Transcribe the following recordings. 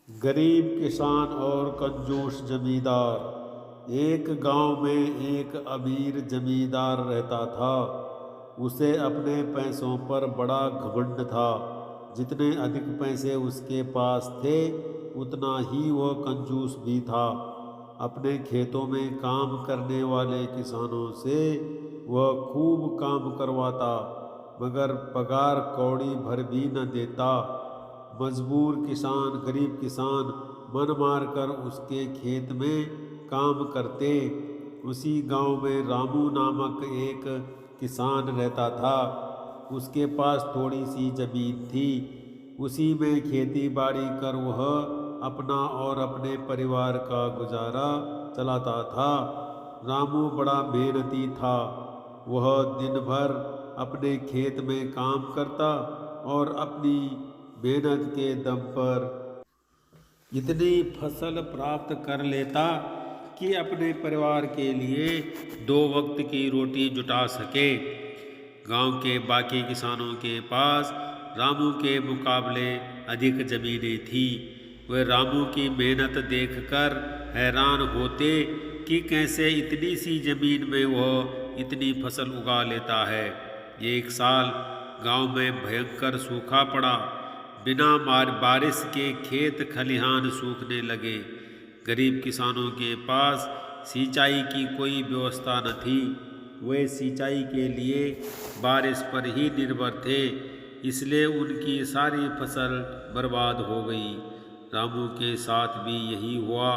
गरीब किसान और कंजूस जमींदार। एक गांव में एक अमीर जमींदार रहता था। उसे अपने पैसों पर बड़ा घमंड था। जितने अधिक पैसे उसके पास थे उतना ही वह कंजूस भी था। अपने खेतों में काम करने वाले किसानों से वह खूब काम करवाता, मगर पगार कौड़ी भर भी न देता। मजबूर किसान, गरीब किसान मन मार कर उसके खेत में काम करते। उसी गांव में रामू नामक एक किसान रहता था। उसके पास थोड़ी सी जमीन थी। उसी में खेती बाड़ी कर वह अपना और अपने परिवार का गुजारा चलाता था। रामू बड़ा मेहनती था। वह दिन भर अपने खेत में काम करता और अपनी मेहनत के दम पर इतनी फसल प्राप्त कर लेता कि अपने परिवार के लिए 2 वक्त की रोटी जुटा सके। गांव के बाकी किसानों के पास रामू के मुकाबले अधिक जमीनें थी। वे रामू की मेहनत देखकर हैरान होते कि कैसे इतनी सी जमीन में वह इतनी फसल उगा लेता है। एक साल गांव में भयंकर सूखा पड़ा। बिना बारिश के खेत खलिहान सूखने लगे। गरीब किसानों के पास सिंचाई की कोई व्यवस्था न थी। वे सिंचाई के लिए बारिश पर ही निर्भर थे, इसलिए उनकी सारी फसल बर्बाद हो गई। रामू के साथ भी यही हुआ।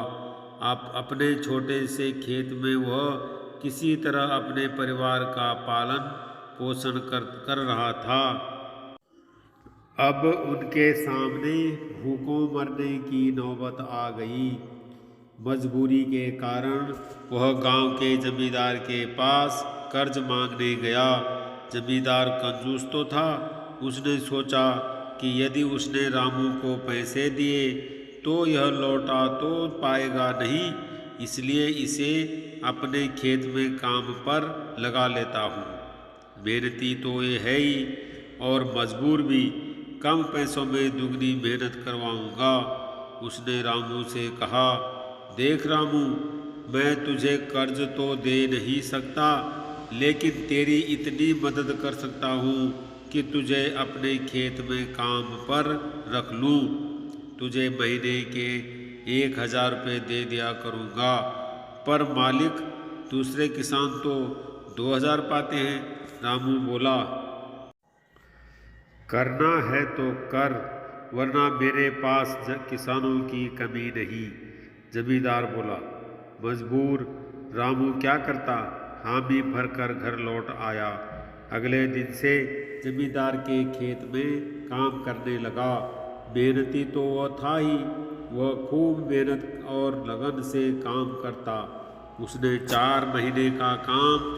आप अपने छोटे से खेत में वह किसी तरह अपने परिवार का पालन पोषण कर रहा था। अब उनके सामने भूखों मरने की नौबत आ गई। मजबूरी के कारण वह गांव के जमींदार के पास कर्ज मांगने गया। जमींदार कंजूस तो था। उसने सोचा कि यदि उसने रामू को पैसे दिए तो यह लौटा तो पाएगा नहीं, इसलिए इसे अपने खेत में काम पर लगा लेता हूँ। मेहनती तो ये है ही और मजबूर भी। कम पैसों में दुगनी मेहनत करवाऊंगा। उसने रामू से कहा, देख रामू, मैं तुझे कर्ज तो दे नहीं सकता, लेकिन तेरी इतनी मदद कर सकता हूँ कि तुझे अपने खेत में काम पर रख लूँ। तुझे महीने के 1,000 रुपये दे दिया करूँगा। पर मालिक, दूसरे किसान तो 2,000 पाते हैं। रामू बोला, करना है तो कर, वरना मेरे पास किसानों की कमी नहीं। जमींदार बोला। मजबूर रामू क्या करता, हामी भर कर घर लौट आया। अगले दिन से जमींदार के खेत में काम करने लगा। मेहनती तो वह था ही, वह खूब मेहनत और लगन से काम करता। उसने 4 महीने का काम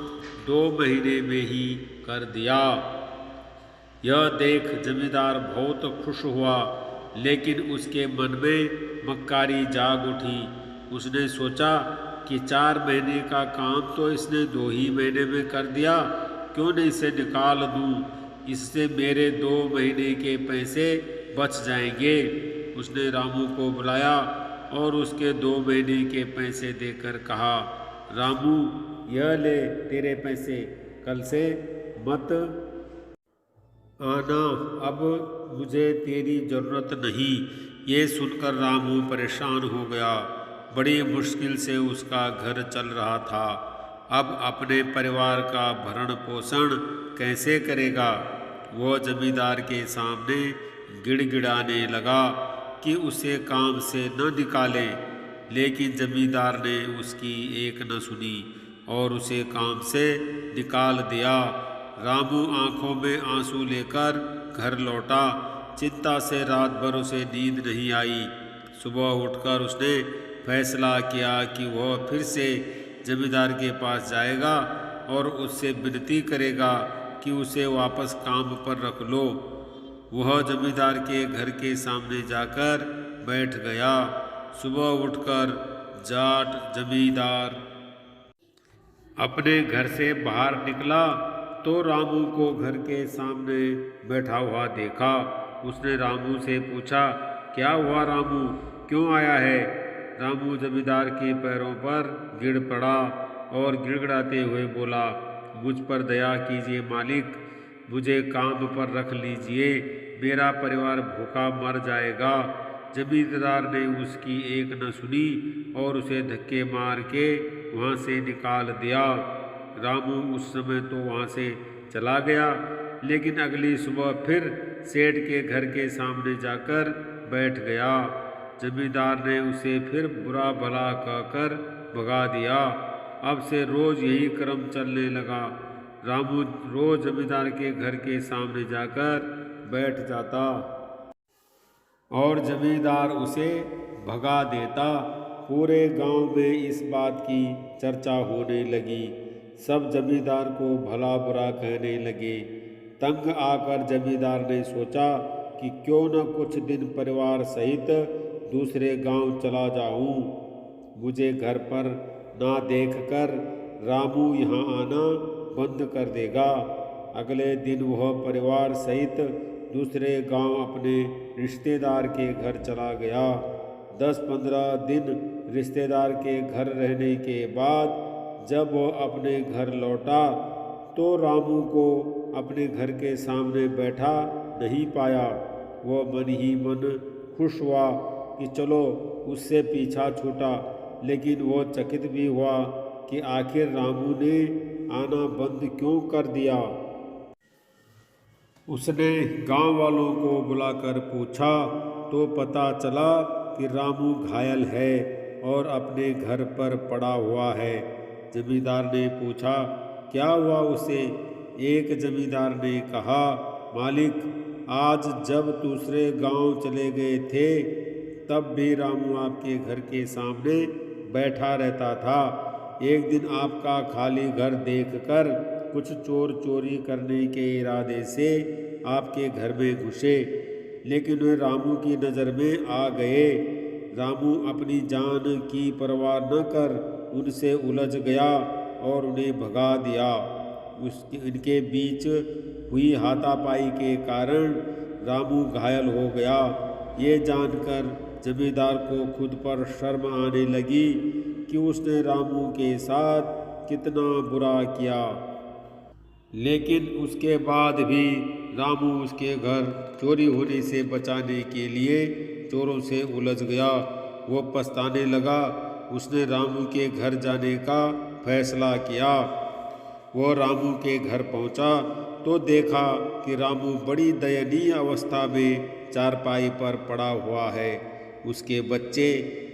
2 महीने में ही कर दिया। यह देख जमींदार बहुत खुश हुआ, लेकिन उसके मन में मक्कारी जाग उठी। उसने सोचा कि 4 महीने का काम तो इसने 2 ही महीने में कर दिया, क्यों नहीं इसे निकाल दूं। इससे मेरे 2 महीने के पैसे बच जाएंगे। उसने रामू को बुलाया और उसके 2 महीने के पैसे देकर कहा, रामू, यह ले तेरे पैसे, कल से मत आना, अब मुझे तेरी ज़रूरत नहीं। ये सुनकर रामू परेशान हो गया। बड़ी मुश्किल से उसका घर चल रहा था। अब अपने परिवार का भरण पोषण कैसे करेगा। वह जमींदार के सामने गिड़गिड़ाने लगा कि उसे काम से न निकाले, लेकिन जमींदार ने उसकी एक न सुनी और उसे काम से निकाल दिया। रामू आंखों में आंसू लेकर घर लौटा। चिंता से रात भर उसे नींद नहीं आई। सुबह उठकर उसने फैसला किया कि वह फिर से जमींदार के पास जाएगा और उससे विनती करेगा कि उसे वापस काम पर रख लो। वह जमींदार के घर के सामने जाकर बैठ गया। सुबह उठकर जाट जमींदार अपने घर से बाहर निकला तो रामू को घर के सामने बैठा हुआ देखा। उसने रामू से पूछा, क्या हुआ रामू, क्यों आया है? रामू जमींदार के पैरों पर गिर पड़ा और गिड़गिड़ाते हुए बोला, मुझ पर दया कीजिए मालिक, मुझे काम पर रख लीजिए, मेरा परिवार भूखा मर जाएगा। जमींदार ने उसकी एक न सुनी और उसे धक्के मार के वहाँ से निकाल दिया। रामू उस समय तो वहाँ से चला गया, लेकिन अगली सुबह फिर सेठ के घर के सामने जाकर बैठ गया। जमींदार ने उसे फिर बुरा भला कहकर भगा दिया। अब से रोज यही क्रम चलने लगा। रामू रोज जमींदार के घर के सामने जाकर बैठ जाता और जमींदार उसे भगा देता। पूरे गांव में इस बात की चर्चा होने लगी। सब जमींदार को भला बुरा कहने लगे। तंग आकर जमींदार ने सोचा कि क्यों न कुछ दिन परिवार सहित दूसरे गांव चला जाऊं। मुझे घर पर ना देखकर रामू यहाँ आना बंद कर देगा। अगले दिन वह परिवार सहित दूसरे गांव अपने रिश्तेदार के घर चला गया। 10-15 दिन रिश्तेदार के घर रहने के बाद जब वह अपने घर लौटा तो रामू को अपने घर के सामने बैठा नहीं पाया। वह मन ही मन खुश हुआ कि चलो उससे पीछा छूटा, लेकिन वो चकित भी हुआ कि आखिर रामू ने आना बंद क्यों कर दिया। उसने गांव वालों को बुलाकर पूछा तो पता चला कि रामू घायल है और अपने घर पर पड़ा हुआ है। जमींदार ने पूछा, क्या हुआ उसे? एक जमींदार ने कहा, मालिक, आज जब दूसरे गांव चले गए थे तब भी रामू आपके घर के सामने बैठा रहता था। एक दिन आपका खाली घर देखकर कुछ चोर चोरी करने के इरादे से आपके घर में घुसे, लेकिन वे रामू की नज़र में आ गए। रामू अपनी जान की परवाह न कर उनसे उलझ गया और उन्हें भगा दिया। इनके बीच हुई हाथापाई के कारण रामू घायल हो गया। ये जानकर जमींदार को खुद पर शर्म आने लगी कि उसने रामू के साथ कितना बुरा किया, लेकिन उसके बाद भी रामू उसके घर चोरी होने से बचाने के लिए चोरों से उलझ गया। वो पछताने लगा। उसने रामू के घर जाने का फैसला किया। वो रामू के घर पहुंचा तो देखा कि रामू बड़ी दयनीय अवस्था में चारपाई पर पड़ा हुआ है। उसके बच्चे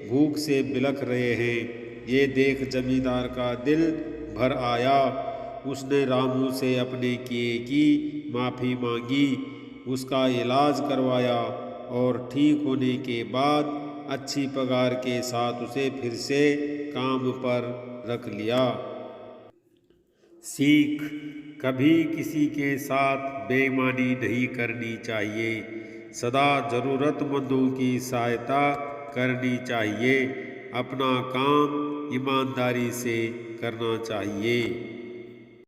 भूख से बिलख रहे हैं। ये देख जमींदार का दिल भर आया। उसने रामू से अपने किए की माफ़ी मांगी, उसका इलाज करवाया और ठीक होने के बाद अच्छी पगार के साथ उसे फिर से काम पर रख लिया। सीख: कभी किसी के साथ बेईमानी नहीं करनी चाहिए। सदा ज़रूरतमंदों की सहायता करनी चाहिए। अपना काम ईमानदारी से करना चाहिए।